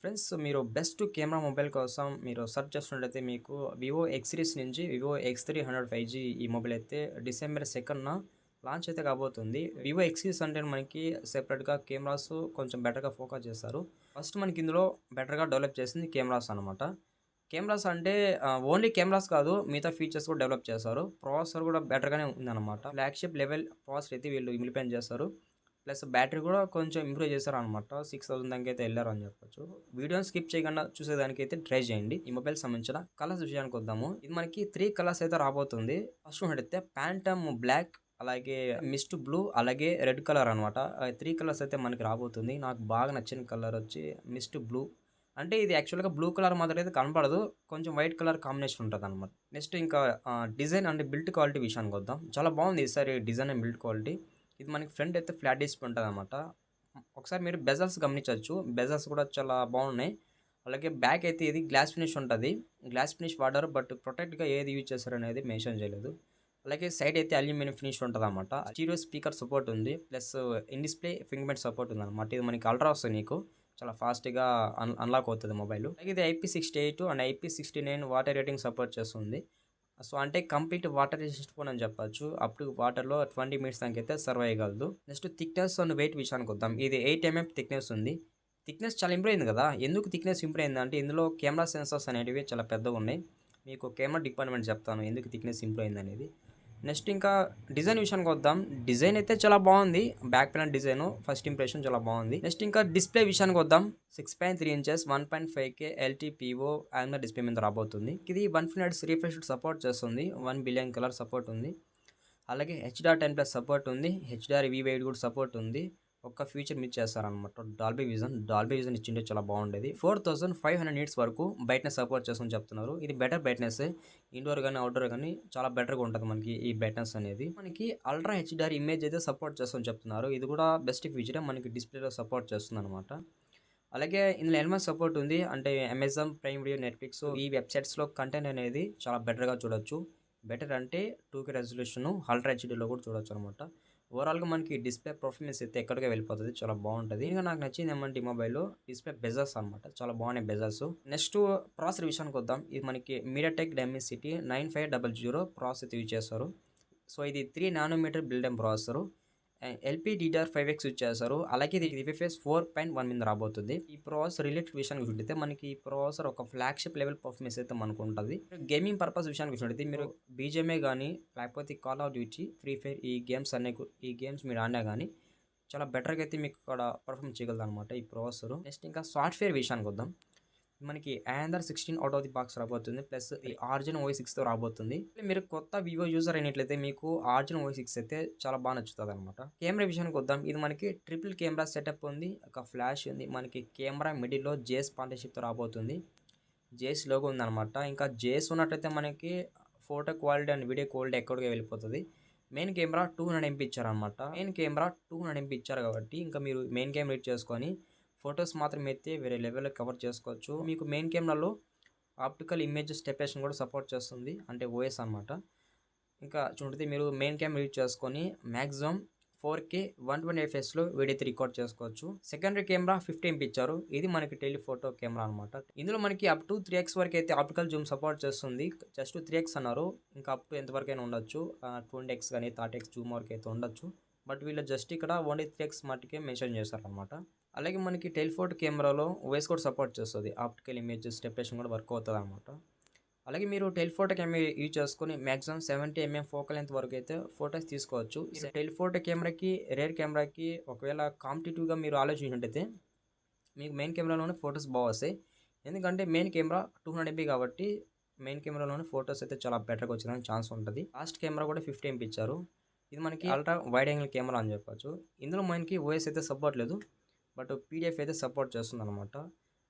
Friends మీరు best camera mobile కోసం మీరు సెర్చ్ చేస్తున్నట్టయితే మీకు వివో ఎక్స్ సిరీస్ నుంచి వివో X300 5G ఈ మొబైల్ అయితే డిసెంబర్ 2న లాంచ్ అయితే కాబోతుంది. వివో ఎక్స్ సిరీస్ అంటే మనకి సెపరేట్‌గా కెమెరాస్ కొంచెం బెటర్‌గా ఫోకస్ చేస్తారు. ఫస్ట్ మనకి ఇందులో బెటర్‌గా డెవలప్ చేసింది కెమెరాస్ అనమాట. కెమెరాస్ అంటే ఓన్లీ కెమెరాస్ కాదు, మిగతా ఫీచర్స్ కూడా డెవలప్ చేశారు. ప్రాసెసర్ కూడా బెటర్‌గానే ఉందన్నమాట. ఫ్లాగ్‌షిప్ లెవెల్ ప్రాసెసర్ అయితే వీళ్ళు ఇంప్లిమెంట్ చేస్తారు. ప్లస్ బ్యాటరీ కూడా కొంచెం ఇంప్రూవ్ చేశారనమాట. 6000 దాకైతే ఎళ్లారని చెప్పొచ్చు. వీడియోని స్కిప్ చేయకుండా చూసేదానికైతే ట్రై చేయండి. ఈ మొబైల్ సంబంధించిన కలర్స్ విషయానికొద్దాము. ఇది మనకి 3 కలర్స్ అయితే రాబోతుంది. ఫస్ట్ ఉన్నట్టయితే ప్యాంటమ్ బ్లాక్, అలాగే మిస్ట్ బ్లూ, అలాగే రెడ్ కలర్ అనమాట. 3 కలర్స్ అయితే మనకి రాబోతుంది. నాకు బాగా నచ్చిన కలర్ వచ్చి మిస్ట్ బ్లూ. అంటే ఇది యాక్చువల్‌గా బ్లూ కలర్ మాదిరి అయితే కనపడదు. కొంచెం వైట్ కలర్ కాంబినేషన్ ఉంటదనమాట. నెక్స్ట్ ఇంకా డిజైన్ అండ్ బిల్డ్ క్వాలిటీ విషయానికొద్దాం. చాలా బాగుంది ఈసారి డిజైన్ అండ్ బిల్డ్ క్వాలిటీ. ఇది మనకి ఫ్రంట్ అయితే ఫ్లాట్ డిస్ప్లే ఉంటదనమాట. ఒకసారి మీరు బెజల్స్ గమనించొచ్చు. బెజల్స్ కూడా చాలా బాగున్నాయి. అలాగే బ్యాక్ అయితే ఇది గ్లాస్ ఫినిష్ ఉంటది. గ్లాస్ ఫినిష్ వాడారు. బట్ ప్రొటెక్ట్‌గా ఏది యూజ్ చేశారనేది మెన్షన్ చేయలేదు. అలాగే సైడ్ అయితే అల్యూమినియం ఫినిష్ ఉంటదనమాట. స్టీరియో స్పీకర్ సపోర్ట్ ఉంది. Plus in display finger print support ఉందనమాట. ఇది మనకి అల్ట్రా వస్తది నీకు. చాలా ఫాస్ట్‌గా అన్‌లాక్ అవుతది మొబైలు. అలాగే ఇది IP68 and IP69 water rating support చేస్తుంది. సో, అంటే కంప్లీట్ వాటర్ రెసిస్ట్ ఫోన్ అని చెప్పొచ్చు. అప్ టు వాటర్‌లో 20 మినిట్స్ దాకైతే సర్వైవ్ అయ్యగలదు. నెక్స్ట్ థిక్‌నెస్ అండ్ వెయిట్ విషయానికొద్దాం. ఇది 8 థిక్‌నెస్ ఉంది. థిక్‌నెస్ చాలా ఇంప్రూవ్ అయింది కదా! ఎందుకు థిక్‌నెస్ ఇంప్రూవ్ అయిందంటే ఇందులో కెమెరా సెన్సార్స్ అనేటివి చాలా పెద్దగున్నాయి. మీకు కెమెరా డిపార్ట్‌మెంట్ చెప్తాను ఎందుకు థిక్‌నెస్ ఇంప్రూవ్ అయిందనేది. నెక్స్ట్ ఇంకా డిజైన్ విషయానికొద్దాం. డిజైన్ అయితే చాలా బావుంది. Back panel design first impression చాలా బావుంది. నెక్స్ట్ ఇంకా డిస్‌ప్లే విషయానికొద్దాం. 6.3 inches 1.5K LTPO AMOLED display మీద రాబోతుంది. ఇది 120 హెర్ట్జ్ రిఫ్రెష్ సపోర్ట్ చేస్తుంది. 1 బిలియన్ కలర్ సపోర్ట్ ఉంది. అలాగే HDR10+ సపోర్ట్ ఉంది. HDR-V8 కూడా సపోర్ట్ ఉంది. ఒక్క ఫీచర్ మిస్ చేశారనమాట. Dolby vision. డాల్బీ విజన్ ఇచ్చింటే చాలా బాగుండేది. 4500 నిట్స్ వరకు బ్రైట్‌నెస్ సపోర్ట్ చేస్తుందని చెప్తున్నారు. ఇది బెటర్ బ్రైట్‌నెస్సే. ఇండోర్ గాని, అవుట్‌డోర్ గాని చాలా బెటర్‌గా ఉంటది మనకి ఈ బ్రైట్‌నెస్ అనేది. మనకి అల్ట్రా HDR ఇమేజ్ అయితే సపోర్ట్ చేస్తుందని చెప్తున్నారు. ఇది కూడా బెస్ట్ ఫీచరే. మనకి డిస్‌ప్లేలో సపోర్ట్ చేస్తుందనమాట. అలాగే ఇందులో ఎనిమల్ సపోర్ట్ ఉంది. అంటే అమెజాన్ ప్రైమ్ వీడియో, నెట్‌ఫ్లిక్స్ ఈ వెబ్‌సైట్స్‌లో కంటెంట్ అనేది చాలా బెటర్‌గా చూడొచ్చు. బెటర్ అంటే 2K రెజల్యూషను, అల్ట్రా హెచ్‌డీలో కూడా చూడొచ్చనమాట. ఓవరాల్‌గా మనకి డిస్‌ప్లే పర్ఫార్మెన్స్ అయితే ఎక్కడికో వెళ్ళిపోతది. చాలా బావుంటది. ఇంకా నాకు నచ్చింది ఏమంటే ఈ మొబైల్‌లో డిస్‌ప్లే బెజల్స్ అనమాట. చాలా బాగున్నాయి బెజల్స్. Next processor విషయానికొద్దాం. ఇది మనకి మీడియాటెక్ డైమెన్సిటీ 9500 ప్రాసెసర్ యూజ్ చేస్తారు. సో, ఇది 3 nanometre build in processor. LPDDR5X use చేశారు. అలాగే ఇది UFS 4.1 మీద రాబోతుంది. ఈ ప్రాసెసర్ రిలేటెడ్ విషయానికి చూస్తే మనకి ఈ ప్రాసెసర్ ఒక ఫ్లాగ్‌షిప్ లెవెల్ పర్ఫార్మెన్స్ అయితే మనకుంటది. గేమింగ్ పర్పస్ విషయానికి వచ్చినట్టయితే మీరు బీజీఎంఐ గాని, లేకపోతే call of duty, free fire ఈ గేమ్స్ మీరు ఆడినా గాని చాలా బెటర్‌గా అయితే మీకు ఇక్కడ పర్ఫార్మ్ చేయగలదనమాట ఈ ప్రాసెసరు. నెక్స్ట్ ఇంకా సాఫ్ట్‌వేర్ విషయానికొద్దాం. మనకి Another 16 out of the box రాబోతుంది. ప్లస్ ఈ ఆరిజిన్ OS 6తో రాబోతుంది. మీరు కొత్త వివో యూజర్ అయినట్లయితే మీకు ఆరిజిన్ OS 6 అయితే చాలా బాగా నచ్చుతదనమాట. కెమెరా విషయానికొద్దాం. ఇది మనకి ట్రిపుల్ కెమెరా సెటప్ ఉంది. ఒక ఫ్లాష్ ఉంది. మనకి కెమెరా మిడిల్‌లో జేఎస్ పార్ట్నర్‌షిప్‌తో రాబోతుంది. జేఎస్ లోగో ఉందనమాట. ఇంకా జేఎస్ ఉన్నట్టయితే మనకి photo quality and video quality ఎక్కడికో వెళ్ళిపోతది. మెయిన్ కెమెరా 200 ఎంపీ ఇచ్చారనమాట. మెయిన్ కెమెరా 200 ఎంపీ ఇచ్చారు కాబట్టి ఇంకా మీరు మెయిన్ కెమెరా యూజ్ చేసుకొని ఫోటోస్ మాత్రం అయితే వేరే లెవెల్‌లో కవర్ చేసుకోవచ్చు. మీకు మెయిన్ కెమెరాలో ఆప్టికల్ ఇమేజ్ స్టెబిలైజేషన్ కూడా సపోర్ట్ చేస్తుంది. అంటే ఓఎస్ అనమాట. ఇంకా చూడండి మీరు మెయిన్ కెమెరా యూజ్ చేసుకొని మాక్సిమం 4K 120 ఎఫ్‌ఎస్‌లో వీడియో అయితే రికార్డ్ చేసుకోవచ్చు. సెకండరీ కెమెరా 50 ఎంపీ ఇచ్చారు. ఇది మనకి టెలిఫోటో కెమెరా అనమాట. ఇందులో మనకి అప్ టు 3x వరకు అయితే ఆప్టికల్ జూమ్ సపోర్ట్ చేస్తుంది. జస్ట్ 3x అన్నారు. ఇంకా అప్ టు ఎంత వరకైనా ఉండొచ్చు. 20x గాని 30x జూమ్ వరకు అయితే ఉండొచ్చు. బట్ వీళ్ళు జస్ట్ ఇక్కడ ఓన్లీ 3x మట్టుకే మెన్షన్ చేశారనమాట. అలాగే మనకి టెలిఫోటో కెమెరాలో ఓఎస్ కూడా సపోర్ట్ చేస్తది. ఆప్టికల్ ఇమేజ్ స్టెబిలైజేషన్ కూడా వర్క్ అవుతదనమాట. అలాగే మీరు టెలిఫోటో కెమెరా యూజ్ చేసుకొని మాక్సిమం 70 ఫోకల్ లెంత్ వరకు అయితే ఫోటోస్ తీసుకోవచ్చు. టెలిఫోటో కెమెరాకి, రేర్ కెమెరాకి ఒకవేళ కాంపిటీటివ్‌గా మీరు ఆలోచించినట్టయితే మీకు మెయిన్ కెమెరాలోనే ఫోటోస్ వస్తాయి. ఎందుకంటే మెయిన్ కెమెరా 200 ఎంపీ కాబట్టి మెయిన్ కెమెరాలోనే ఫోటోస్ అయితే చాలా బెటర్‌గా వచ్చేదానికి ఛాన్స్ ఉంటది. లాస్ట్ కెమెరా కూడా 50 ఎంపీ ఇచ్చారు. ఇది మనకి అల్ట్రా వైడ్ యాంగిల్ కెమెరా అని చెప్పొచ్చు. ఇందులో మనకి ఓఎస్ అయితే సపోర్ట్ లేదు. బట్ పీడీఎఫ్ అయితే సపోర్ట్ చేస్తుందనమాట.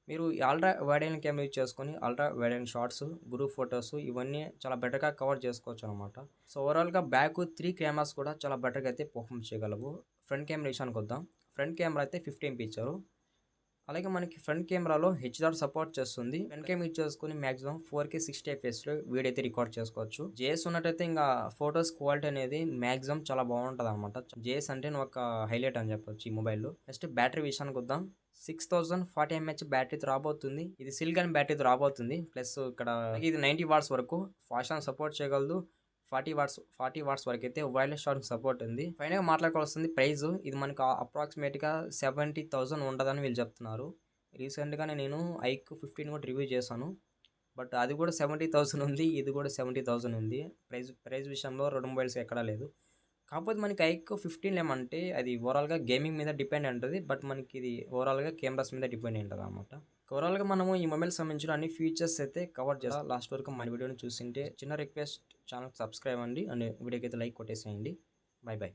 మీరు ఈ ultra wide angle camera use చేసుకొని ultra wide angle shots, group photos ఇవన్నీ చాలా బెటర్‌గా కవర్ చేసుకోవచ్చనమాట. సో, ఓవరాల్‌గా బ్యాక్ 3 కెమెరాస్ కూడా చాలా బెటర్‌గా అయితే పర్ఫార్మ్ చేయగలవు. ఫ్రంట్ కెమెరా విషయానికొద్దాం. ఫ్రంట్ కెమెరా అయితే 50 ఎంపీ ఇచ్చారు. అలాగే మనకి ఫ్రంట్ కెమెరాలో హెచ్ఆర్ సపోర్ట్ చేస్తుంది. ఫ్రంట్ కెమెరా యూజ్ చేసుకొని మాక్సిమం 4K 60 fps వీడియో అయితే రికార్డ్ చేసుకోవచ్చు. జేఎస్ ఉన్నట్టయితే ఇంకా ఫొటోస్ క్వాలిటీ అనేది మాక్సిమం చాలా బాగుంటుంది అనమాట. జేఎస్ అంటే ఒక హైలైట్ అని చెప్పొచ్చు ఈ మొబైల్లో. నెక్స్ట్ బ్యాటరీ విషయానికి వద్దాం. 6040 mAh బ్యాటరీతో రాబోతుంది. ఇది సిలికాన్ బ్యాటరీతో రాబోతుంది. ప్లస్ ఇక్కడ ఇది 90 వాట్స్ వరకు ఫాస్ట్ ఛార్జింగ్ సపోర్ట్ చేయగలదు. 40 వాట్స్ వరకు అయితే వైర్లెస్ ఛార్జింగ్ సపోర్ట్ ఉంది. ఫైనల్గా మాట్లాడుకోవాల్సింది ప్రైస్. ఇది మనకు అప్రాక్సిమేట్గా 70,000 ఉండదని వీళ్ళు చెప్తున్నారు. రీసెంట్గానే నేను ఐక్ 15 కూడా రివ్యూ చేశాను. బట్ అది కూడా 70,000 ఉంది. ఇది కూడా 70,000 ఉంది. ప్రైస్ విషయంలో రెండు మొబైల్స్ ఎక్కడా లేదు. కాకపోతే మనకి ఐక్ 15 ఏమంటే అది ఓవరాల్గా గేమింగ్ మీద డిపెండ్ ఉంటుంది. బట్ మనకి ఇది ఓవరాల్గా కెమెరాస్ మీద డిపెండ్ ఉంటుంది అనమాట. ఓవరాల్గా మనము ఈ మొబైల్ సంబంధించిన అన్ని ఫీచర్స్ అయితే కవర్ చేస్తాం. లాస్ట్ వరకు మన వీడియోని చూసింటే చిన్న రిక్వెస్ట్, ఛానల్ సబ్స్క్రైబ్ అండి అండ్ వీడియోకి అయితే లైక్ కొట్టేసేయండి. By by.